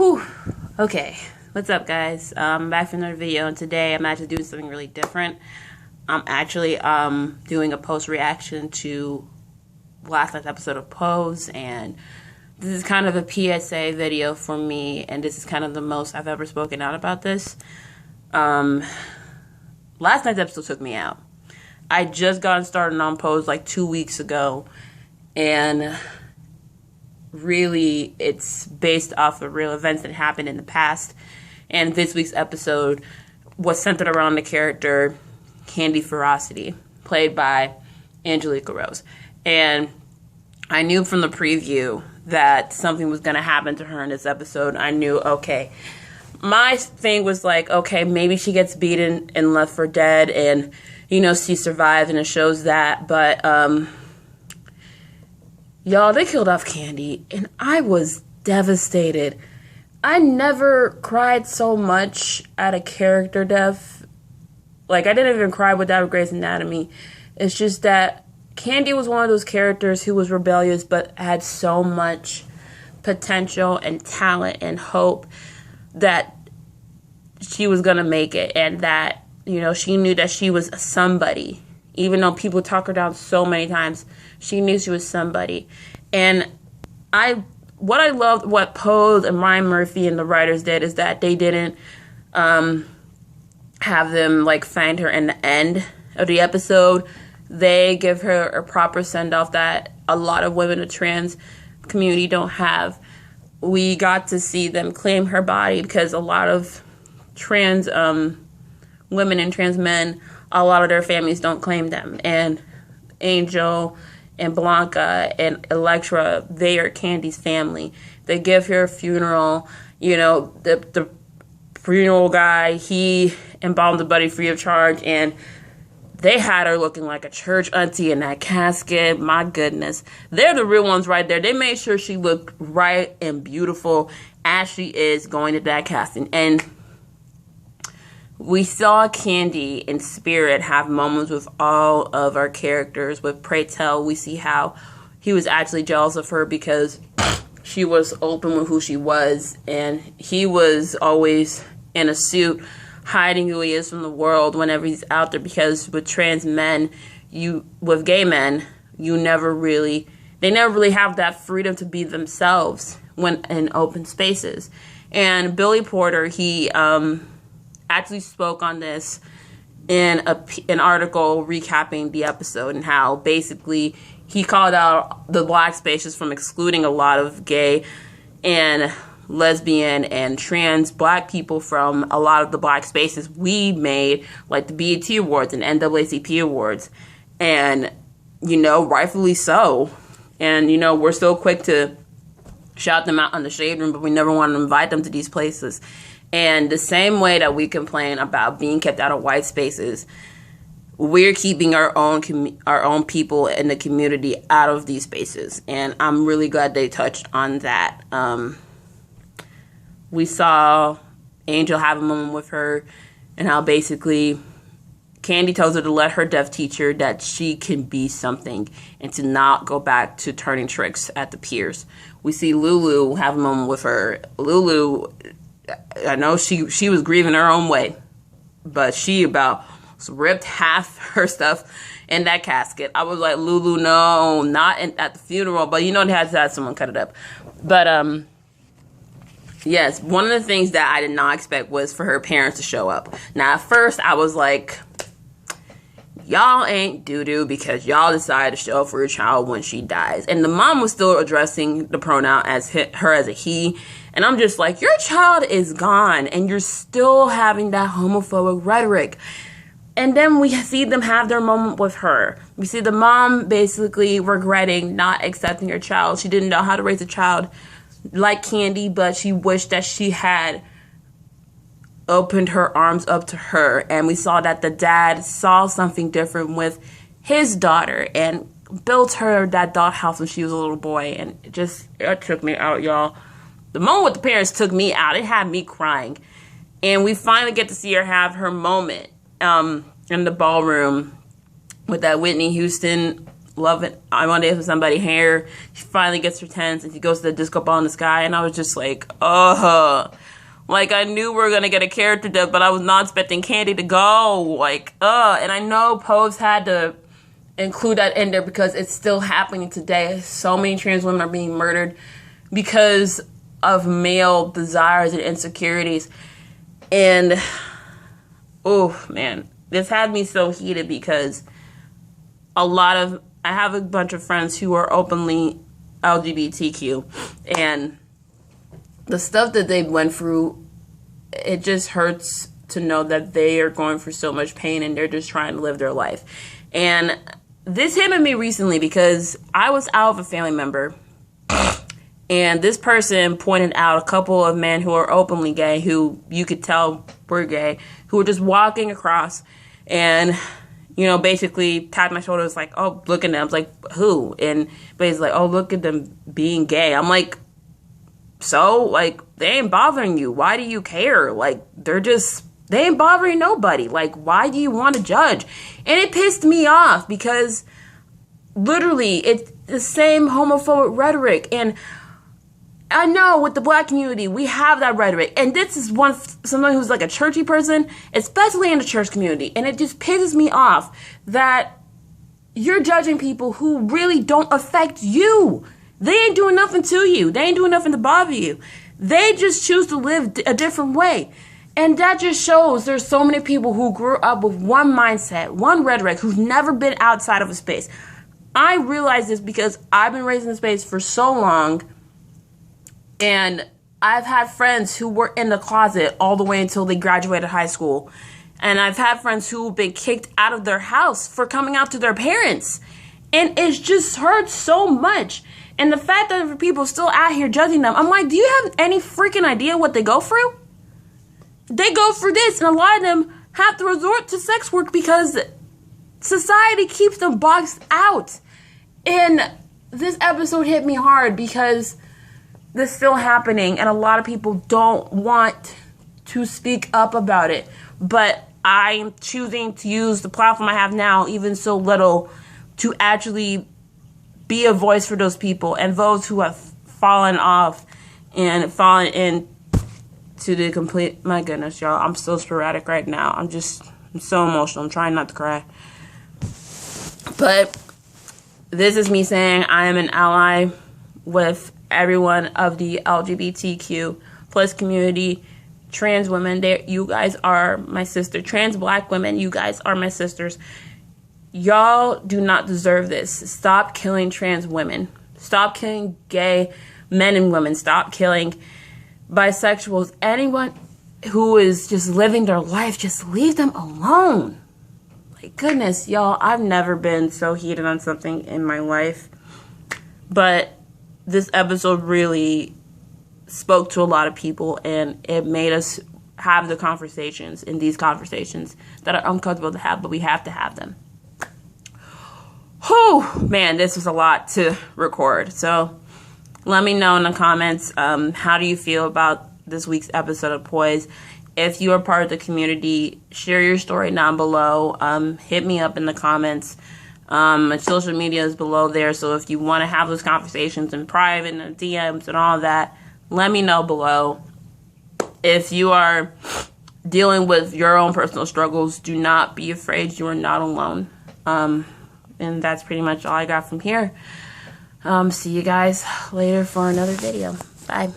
Whew. Okay, what's up, guys? I'm back for another video, and today I'm actually doing something really different. I'm actually doing a post reaction to last night's episode of Pose, and this is kind of a PSA video for me, and this is kind of the most I've ever spoken out about this. Last night's episode took me out. I just gotten started on Pose like 2 weeks ago, and really it's based off of real events that happened in the past, and this week's episode was centered around the character Candy Ferocity, played by Angelica Rose. And I knew from the preview that something was going to happen to her in this episode. I knew, okay, my thing was like, okay, maybe she gets beaten and left for dead, and you know, she survived and it shows that, but y'all, they killed off Candy, and I was devastated. I never cried so much at a character death. Like, I didn't even cry with that of Grey's Anatomy. It's just that Candy was one of those characters who was rebellious but had so much potential and talent and hope that she was going to make it, and that, you know, she knew that she was somebody. Even though people talk her down so many times, she knew she was somebody. And what I loved, what Pose and Ryan Murphy and the writers did, is that they didn't have them like find her in the end of the episode. They give her a proper send-off that a lot of women in the trans community don't have. We got to see them claim her body, because a lot of trans women and trans men, a lot of their families don't claim them. And Angel and Blanca and Elektra, they are Candy's family. They give her a funeral. You know, the funeral guy, he embalmed the body free of charge, and they had her looking like a church auntie in that casket. My goodness. They're the real ones right there. They made sure she looked right and beautiful as she is going to that casting. And we saw Candy in spirit have moments with all of our characters. With Pray Tell, we see how he was actually jealous of her because she was open with who she was, and he was always in a suit, hiding who he is from the world whenever he's out there. Because with trans men, with gay men, they never really have that freedom to be themselves when in open spaces. And Billy Porter, he actually spoke on this in an article recapping the episode, and how basically he called out the black spaces from excluding a lot of gay and lesbian and trans black people from a lot of the black spaces we made, like the BET Awards and NAACP Awards. And, you know, rightfully so. And, you know, we're so quick to shout them out on the Shade Room, but we never want to invite them to these places. And the same way that we complain about being kept out of white spaces, we're keeping our own people in the community out of these spaces. And I'm really glad they touched on that. We saw Angel have a moment with her, and how basically Candy tells her to let her deaf teacher that she can be something and to not go back to turning tricks at the peers. We see Lulu have a moment with her. Lulu, I know she was grieving her own way, but she about ripped half her stuff in that casket. I was like, Lulu, no, not at the funeral, but you know they had to have someone cut it up. But yes, one of the things that I did not expect was for her parents to show up. Now, at first, I was like, y'all ain't doo-doo because y'all decided to show up for your child when she dies. And the mom was still addressing the pronoun as her as a he. And I'm just like, your child is gone, and you're still having that homophobic rhetoric. And then we see them have their moment with her. We see the mom basically regretting not accepting her child. She didn't know how to raise a child like Candy, but she wished that she had opened her arms up to her. And we saw that the dad saw something different with his daughter and built her that dollhouse when she was a little boy. And it took me out, y'all. The moment with the parents took me out. It had me crying. And we finally get to see her have her moment in the ballroom with that Whitney Houston loving, I want to dance with somebody here. She finally gets her tens and she goes to the disco ball in the sky. And I was just like, like, I knew we were going to get a character death, but I was not expecting Candy to go. Like, and I know Pose had to include that in there because it's still happening today. So many trans women are being murdered because of male desires and insecurities. And, oh, man, this had me so heated because I have a bunch of friends who are openly LGBTQ, and the stuff that they went through, it just hurts to know that they are going through so much pain and they're just trying to live their life. And this hit me recently because I was out with a family member, and this person pointed out a couple of men who are openly gay, who you could tell were gay, who were just walking across and, you know, basically tapped my shoulder. Like, oh, look at them. I was like, who? And but he's like, oh, look at them being gay. I'm like, so, like, they ain't bothering you. Why do you care? Like, they ain't bothering nobody. Like, why do you want to judge? And it pissed me off because literally it's the same homophobic rhetoric. And I know with the black community, we have that rhetoric. And this is someone who's like a churchy person, especially in the church community. And it just pisses me off that you're judging people who really don't affect you. They ain't doing nothing to you. They ain't doing nothing to bother you. They just choose to live a different way. And that just shows there's so many people who grew up with one mindset, one rhetoric, who've never been outside of a space. I realize this because I've been raised in the space for so long. And I've had friends who were in the closet all the way until they graduated high school. And I've had friends who've been kicked out of their house for coming out to their parents. And it's just hurts so much. And the fact that people still out here judging them, I'm like, do you have any freaking idea what they go through? They go through this, and a lot of them have to resort to sex work because society keeps them boxed out. And this episode hit me hard because this is still happening, and a lot of people don't want to speak up about it. But I'm choosing to use the platform I have now, even so little, to actually be a voice for those people and those who have fallen off and fallen into the complete, my goodness, y'all, I'm so sporadic right now. I'm so emotional. I'm trying not to cry. But this is me saying I am an ally with everyone of the LGBTQ plus community. Trans women, you guys are my sister. Trans black women, you guys are my sisters. Y'all do not deserve this. Stop killing trans women. Stop killing gay men and women. Stop killing bisexuals. Anyone who is just living their life, just leave them alone. Like, goodness, y'all, I've never been so heated on something in my life. But this episode really spoke to a lot of people, and it made us have the conversations, in these conversations that are uncomfortable to have, but we have to have them. Whew, man, this was a lot to record. So let me know in the comments, how do you feel about this week's episode of Poise? If you are part of the community, share your story down below. Hit me up in the comments. My social media is below there, so if you want to have those conversations in private and DMs and all that, let me know below. If you are dealing with your own personal struggles, do not be afraid. You are not alone. And that's pretty much all I got from here. See you guys later for another video. Bye.